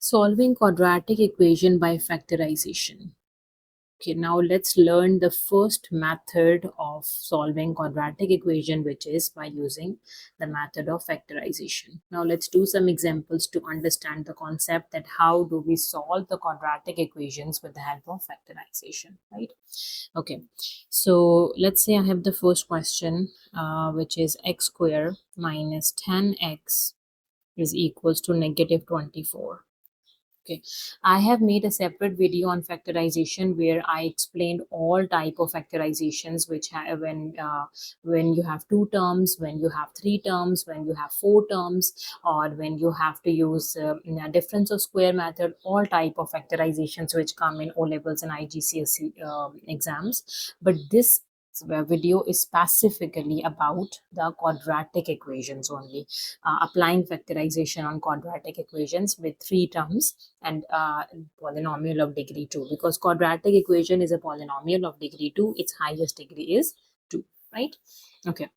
Solving quadratic equation by factorization. Okay, now let's learn the first method of solving quadratic equation, which is by using the method of factorization. Now let's do some examples to understand the concept that how do we solve the quadratic equations with the help of factorization, right? Okay, so let's say I have the first question, which is x square minus 10x is equals to negative 24. Okay, I have made a separate video on factorization where I explained all type of factorizations which have when you have two terms, when you have three terms, when you have four terms, or when you have to use difference of square method, all type of factorizations which come in O levels and IGCSE exams. But this video is specifically about the quadratic equations only, applying factorization on quadratic equations with three terms and polynomial of degree 2, because quadratic equation is a polynomial of degree 2, its highest degree is 2, right? Okay,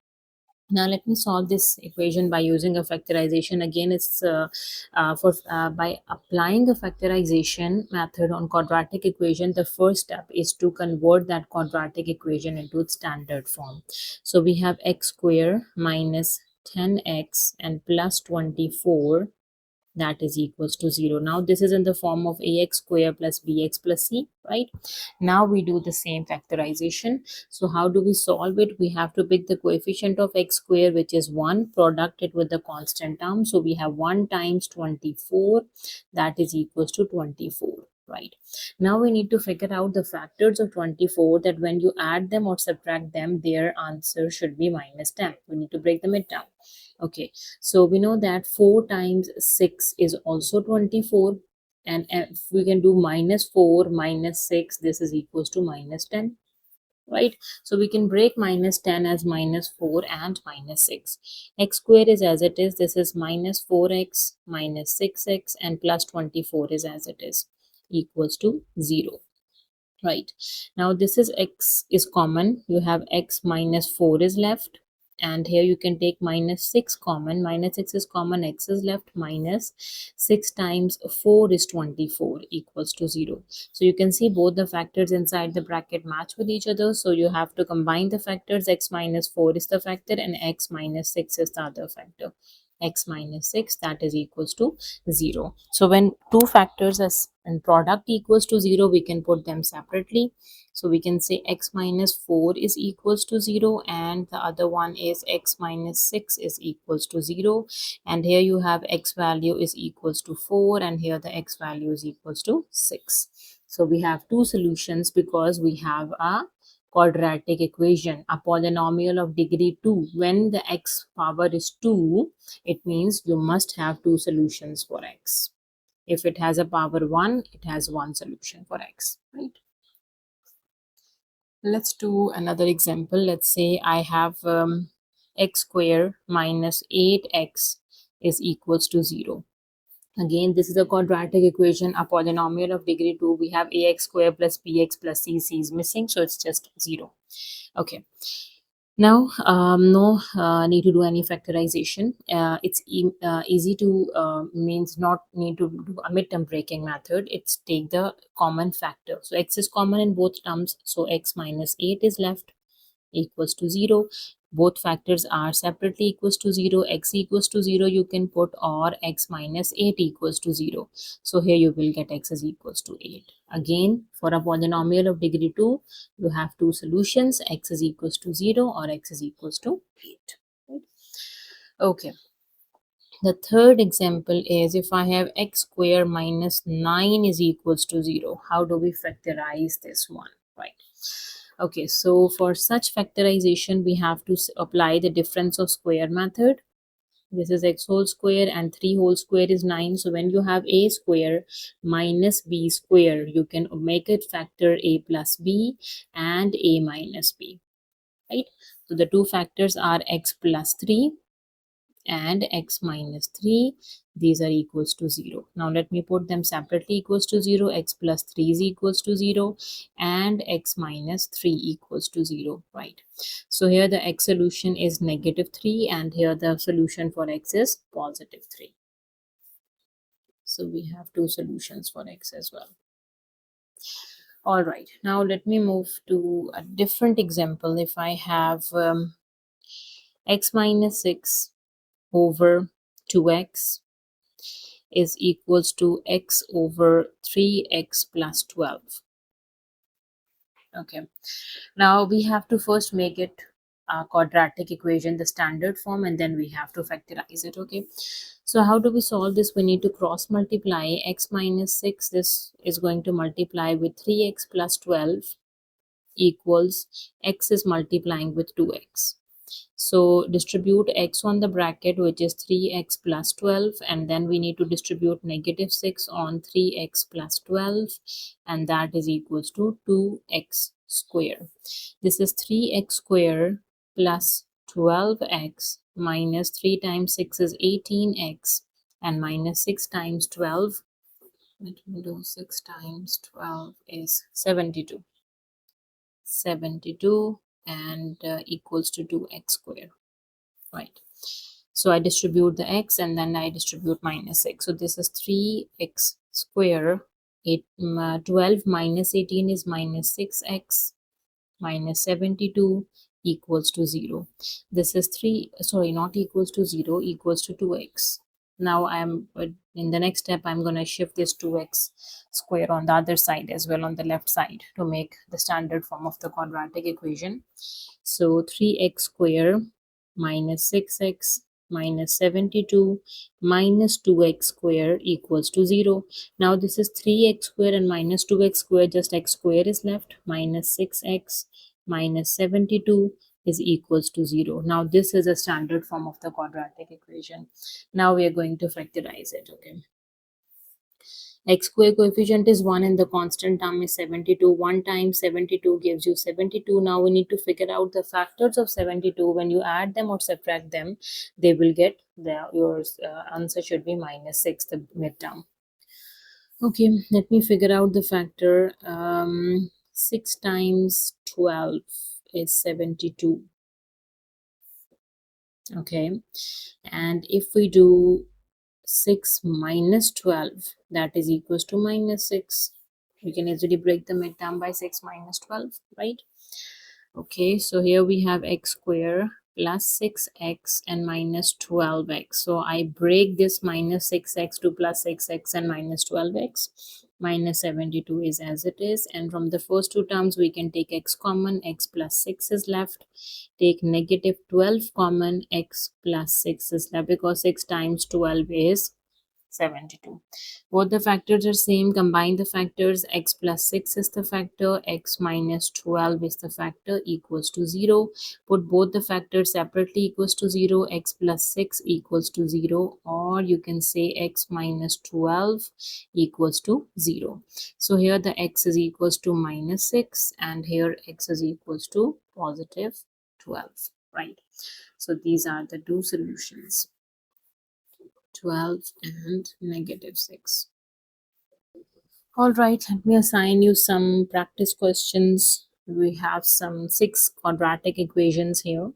now let me solve this equation by using a factorization. Again, it's by applying a factorization method on quadratic equation, the first step is to convert that quadratic equation into its standard form. So we have x square minus 10x and plus 24, that is equals to 0. Now this is in the form of ax square plus bx plus c, right? Now we do the same factorization. So how do we solve it? We have to pick the coefficient of x square, which is 1, product it with the constant term. So we have 1 times 24, that is equals to 24, right? Now we need to figure out the factors of 24, that when you add them or subtract them, their answer should be minus 10. We need to break the mid down. Okay, so we know that 4 times 6 is also 24, and if we can do minus 4 minus 6, this is equals to minus 10, right? So we can break minus 10 as minus 4 and minus 6. X square is as it is, this is minus 4x minus 6x, and plus 24 is as it is, equals to 0. Right, now this is x is common, you have x minus 4 is left, and here you can take minus 6 common, minus 6 is common, x is left, minus 6 times 4 is 24, equals to 0. So you can see both the factors inside the bracket match with each other, so you have to combine the factors. X minus 4 is the factor and x minus 6 is the other factor. X minus 6, that is equals to 0. So when two factors as and product equals to 0, we can put them separately. So we can say x minus 4 is equals to 0, and the other one is x minus 6 is equals to 0, and here you have x value is equals to 4, and here the x value is equals to 6. So we have two solutions because we have a quadratic equation, a polynomial of degree 2. When the x power is 2, it means you must have two solutions for x. If it has a power 1, it has one solution for x, right? Let's do another example. Let's say I have x square minus 8x is equals to 0. Again, this is a quadratic equation, a polynomial of degree 2. We have ax square plus bx plus c. C is missing, so it's just 0. Okay. Now, no need to do any factorization. It's easy to means not need to do a midterm breaking method. It's take the common factor. So x is common in both terms. So x minus 8 is left, equals to 0. Both factors are separately equals to 0. X equals to 0 you can put, or x minus 8 equals to 0. So here you will get x is equals to 8. Again, for a polynomial of degree 2, you have two solutions, x is equals to 0 or x is equals to 8. Okay. The third example is if I have x square minus 9 is equals to 0. How do we factorize this one, right? Okay, so for such factorization, we have to apply the difference of square method. This is x whole square and 3 whole square is 9. So when you have a square minus b square, you can make it factor a plus b and a minus b, right? So the two factors are x plus 3 and x minus 3. These are equals to 0. Now let me put them separately equals to 0. X plus 3 is equals to 0 and x minus 3 equals to 0, right? So here the x solution is negative 3 and here the solution for x is positive 3. So we have two solutions for x as well. All right, now let me move to a different example. If I have x minus 6 over 2x is equals to x over 3x plus 12. Okay, now we have to first make it a quadratic equation, the standard form, and then we have to factorize it. Okay, so how do we solve this? We need to cross multiply x minus 6. This is going to multiply with 3x plus 12 equals x is multiplying with 2x. So distribute x on the bracket, which is 3x plus 12, and then we need to distribute negative 6 on 3x plus 12, and that is equals to 2x square. This is 3x square plus 12x minus 3 times 6 is 18x, and minus 6 times 12, let me do 6 times 12 is 72. 72 and equals to 2x square, right? So I distribute the x and then I distribute minus 6. So this is 3x square. 12 minus 18 is minus 6x minus 72 equals to 0. This is 3, sorry, not equals to 0, equals to 2x. Now I'm in the next step, I'm going to shift this 2x square on the other side as well, on the left side, to make the standard form of the quadratic equation. So 3x square minus 6x minus 72 minus 2x square equals to 0. Now this is 3x square and minus 2x square, just x square is left, minus 6x minus 72 is equals to 0. Now this is a standard form of the quadratic equation. Now we are going to factorize it. Okay, x square coefficient is 1 and the constant term is 72. 1 times 72 gives you 72. Now we need to figure out the factors of 72. When you add them or subtract them, they will get your answer should be minus 6, the midterm. Okay, let me figure out the factor. 6 times 12 is 72. Okay, and if we do 6 minus 12, that is equals to minus 6. We can easily break the midterm by 6 minus 12, right? Okay, so here we have x square plus 6x and minus 12x. So I break this minus 6x to plus 6x and minus 12x. Minus 72 is as it is, and from the first two terms we can take x common, x plus 6 is left. Take negative 12 common, x plus 6 is left, because 6 times 12 is 72. Both the factors are same. Combine the factors. X plus 6 is the factor, x minus 12 is the factor, equals to 0. Put both the factors separately, equals to 0. X plus 6 equals to 0, or you can say x minus 12 equals to 0. So here the x is equals to minus 6 and here x is equals to positive 12, right? So these are the two solutions, 12 and negative 6. All right, let me assign you some practice questions. We have some 6 quadratic equations here.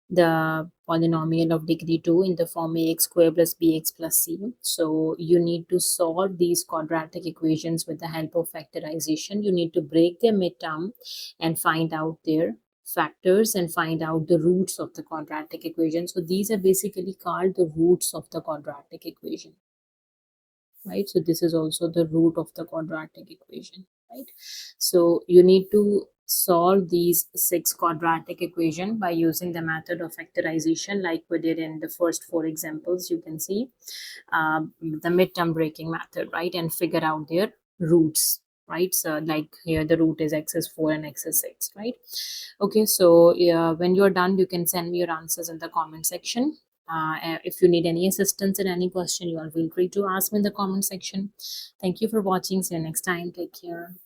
The polynomial of degree 2 in the form ax square plus bx plus c. So you need to solve these quadratic equations with the help of factorization. You need to break their midterm and find out their factors and find out the roots of the quadratic equation. So these are basically called the roots of the quadratic equation, right? So this is also the root of the quadratic equation, right? So you need to solve these 6 quadratic equation by using the method of factorization, like we did in the first 4 examples. You can see the midterm breaking method, right? And figure out their roots, right? So like here the root is x is 4 and x is 6, right? Okay, so when you're done, you can send me your answers in the comment section. If you need any assistance in any question, you are feel free to ask me in the comment section. Thank you for watching. See you next time. Take care.